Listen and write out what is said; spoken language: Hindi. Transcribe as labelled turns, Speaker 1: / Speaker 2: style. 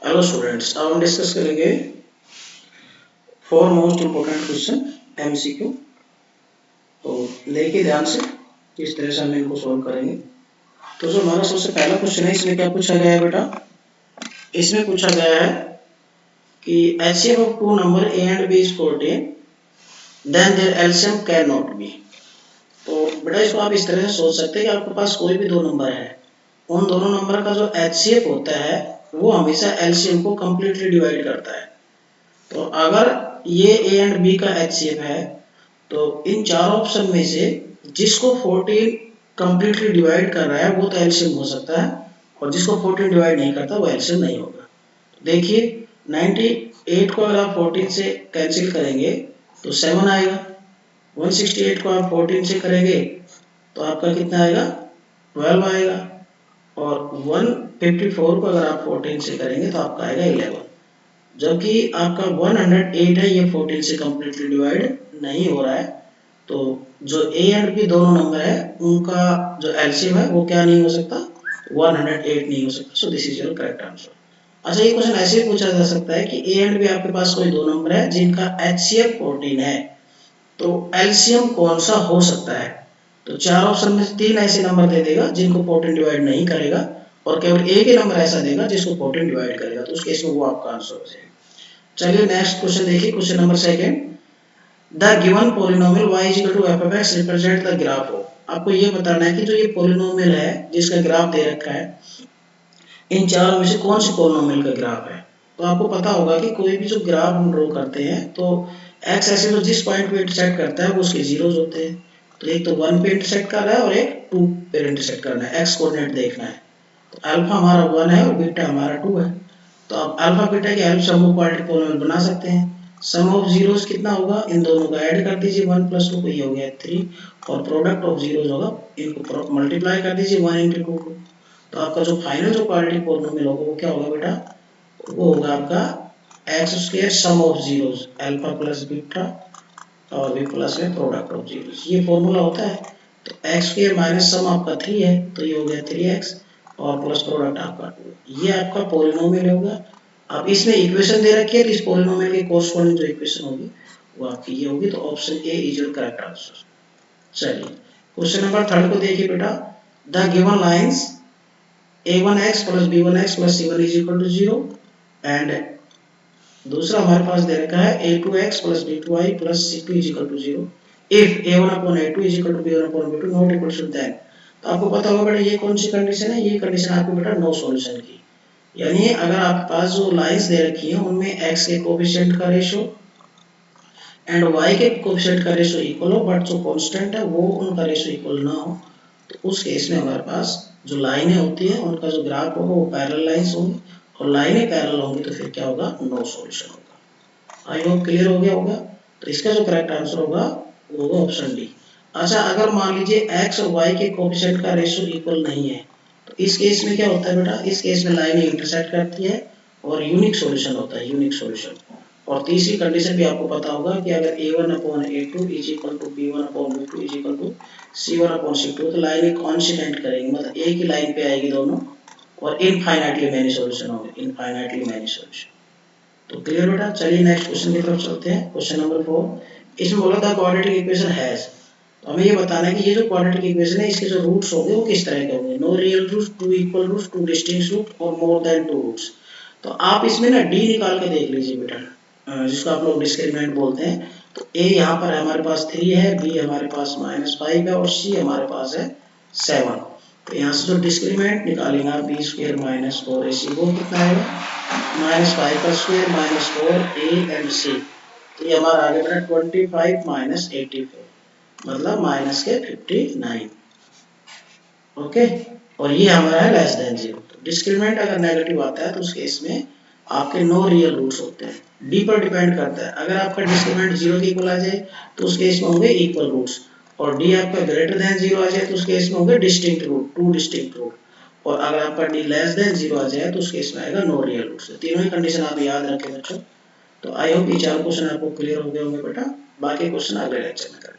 Speaker 1: हेलो स्टूडेंट्स, अब हम डिस्कस करेंगे 4 मोस्ट इम्पोर्टेंट क्वेश्चन एमसीक्यू। तो देखिए ध्यान से किस तरह से हम इनको सॉल्व करेंगे। तो जो हमारा सबसे पहला क्वेश्चन है, इसमें क्या पूछा गया है बेटा? इसमें पूछा गया है कि HCF of two number A and B is 14, then their LCM cannot be। तो बेटा इसको आप इस तरह से सोच सकते हैं कि आपके पास कोई भी दो नंबर है, उन दोनों नंबर का जो HCF होता है वो हमेशा LCM को कंप्लीटली डिवाइड करता है। तो अगर ये ए एंड बी का HCF है तो इन चार ऑप्शन में से जिसको 14 कंप्लीटली डिवाइड कर रहा है वो तो एलसीएम हो सकता है, और जिसको 14 डिवाइड नहीं करता वो एलसीएम नहीं होगा। देखिए 98 को अगर आप 14 से कैंसिल करेंगे तो 7 आएगा। 168 को आप 14 से करेंगे तो आपका कितना आएगा? 12 आएगा। और 154 को अगर आप 14 से करेंगे तो आपका आएगा 11। जबकि आपका 108 है, ये 14 से कंप्लीटली डिवाइड नहीं हो रहा है। तो जो ए एंड बी दोनों नंबर है उनका जो एलसीएम है वो क्या नहीं हो सकता? 108 नहीं हो सकता। So this is your correct answer. अच्छा, ये क्वेश्चन ऐसे भी पूछा जा सकता है कि ए एंड बी आपके पास कोई दो नंबर है जिनका एचसीएफ 14 है, तो एलसीएम कौन सा हो सकता है? तो चार ऑप्शन में से तीन ऐसे नंबर दे देगा जिनको 14 डिवाइड नहीं करेगा, और केवल एक ही नंबर ऐसा देगा जिसको 14 डिवाइड करेगा। तो उस केस में वो आपका आंसर हो जाएगा। चलिए नेक्स्ट क्वेश्चन देखिए, question number second. The given polynomial y is equal to F of X represent the graph of. आपको ये बताना है कि जो ये पोलिनोमियल है जिसका ग्राफ दे रखा है, इन चारों में से कौन सी पोलिनोमियल का ग्राफ है। तो आपको पता होगा कि कोई भी जो ग्राफ हम ड्रॉ करते हैं तो एक्स एक्सिस जो जिस पॉइंट पे इंटरसेक्ट करता है वो उसके जीरोज होते हैं। तो एक तो 1 पे इंटरसेक्ट कर रहा है और एक 2 पे इंटरसेक्ट करना है, एक्स कोऑर्डिनेट देखना है। तो अल्फा हमारा 1 है और बीटा हमारा 2 है। तो अब अल्फा बीटा की हेल्प से हम क्वाड्रेटिक पोलिनोमियल बना सकते हैं। सम ऑफ जीरोस कितना होगा? इन दोनों का ऐड कर दीजिए, 1 प्लस 2 ये हो गया 3, और प्रोडक्ट ऑफ जीरोस होगा, इनको मल्टीप्लाई कर दीजिए 1 इंटू 2। तो आपका जो फाइनल जो क्वाड्रेटिक पोलिनोमियल होगा वो क्या होगा बेटा? वो होगा आपका X square sum of zeros, alpha plus beta और बी प्लस में प्रोडक्ट ऑफ जीरोस। ये फॉर्मूला होता है। तो एक्स स्क्वायर माइनस सम आपका 3 है, तो ये हो गया 3x, और प्लस प्रोडक्ट आपका 2। ये आपका पोलिनोमियल होगा। अब इसमें इक्वेशन दे रखी है, तो इस पोलिनोमियल के कोरस्पॉन्डिंग जो इक्वेशन होगी वो आपकी ये होगी। तो option A is your correct answer. चलिए क्वेश्चन नंबर थर्ड को देखिए बेटा। The given lines a1x plus b1x plus c1 is equal to 0, and दूसरा हमारे पास दे रखा है a2x plus b2y plus c2 is equal to 0 if a1 upon a2 is equal to b1 upon b2 not equal to then. तो आपको पता होगा बेटा ये कौन सी कंडीशन है? ये कंडीशन आपकी बेटा नो सॉल्यूशन की। यानी अगर आपके पास जो लाइंस दे रखी है उनमें x के कोएफिशिएंट का रेशियो एंड y के कोएफिशिएंट का रेशियो इक्वल हो, बट जो कांस्टेंट है वो उनका रेशियो इक्वल ना हो, तो उस केस में हमारे पास जो लाइनें होती है उनका जो ग्राफ होगा वो पैरेलल लाइंस होंगी, और लाइनें पैरेलल होंगी तो फिर क्या होगा? नो सॉल्यूशन होगा। आई होप क्लियर हो गया होगा। तो इसका जो करेक्ट आंसर होगा वो होगा ऑप्शन डी। अच्छा, अगर मान लीजिए x और y के कोएफिशिएंट का रेशियो इक्वल नहीं है, तो इस केस में क्या होता है बेटा? इस केस में लाइनें इंटरसेक्ट करती है और यूनिक सॉल्यूशन होता है, यूनिक सॉल्यूशन। और तीसरी कंडीशन भी आपको पता होगा कि अगर a1 upon a2 is equal to b1 upon b2 is equal to c1 upon c2, तो लाइनें कॉन्सिडेंट करेंगी, मतलब एक ही लाइन पे आएगी दोनों, और इनफाइनाइटली मैनी सॉल्यूशन होंगे, इनफाइनाइटली मैनी सॉल्यूशन। तो क्लियर बेटा। चलिए नेक्स्ट क्वेश्चन की तरफ चलते हैं, क्वेश्चन नंबर 4। इसमें बोला था क्वाड्रेटिक इक्वेशन हैज। तो हमें ये बताना है कि ये जो क्वाड्रेटिक इक्वेशन है इसके जो रूट्स होंगे वो किस तरह के होंगे। No real roots, two equal roots, two distinct root, और मोर देन टू रूट्स। तो आप इसमें ना डी निकाल के देख लीजिए बेटा, जिसको आप लोग डिस्क्रिमिनेंट बोलते हैं। तो ए यहाँ पर हमारे पास 3 है, बी हमारे पास -5 है, और सी हमारे पास है 7। तो यहाँ से जो डिस्क्रिमिनेंट निकालेंगे आप बी स्क्वायर माइनस 4ac, वो कितना आएगा? -5 का square minus 4a and c। तो ये हमारा आ गया 25 माइनस 84, मतलब माइनस के 59। ओके, और ये हमारा है लेस देन 0। तो डिस्क्रिमिनेंट अगर नेगेटिव आता है तो उस केस में आपके नो रियल रूट्स होते हैं। डी पर डिपेंड करता है, अगर आपका डिस्क्रिमिनेंट 0 के इक्वल आ जाए तो उस केस में होंगे इक्वल रूट्स, और डी आपका ग्रेटर देन 0 आ जाए तो उस केस में होंगे distinct root, two distinct root, और अगर आपका डी लेस देन 0 आ जाए तो उस केस में आएगा नो रियल रूट्स। तीनों ही कंडीशन आप याद रखें बच्चों। तो आई होप ये चार क्वेश्चन आपको क्लियर हो गए होंगे बेटा। बाकी क्वेश्चन अगले लेक्चर में करेंगे।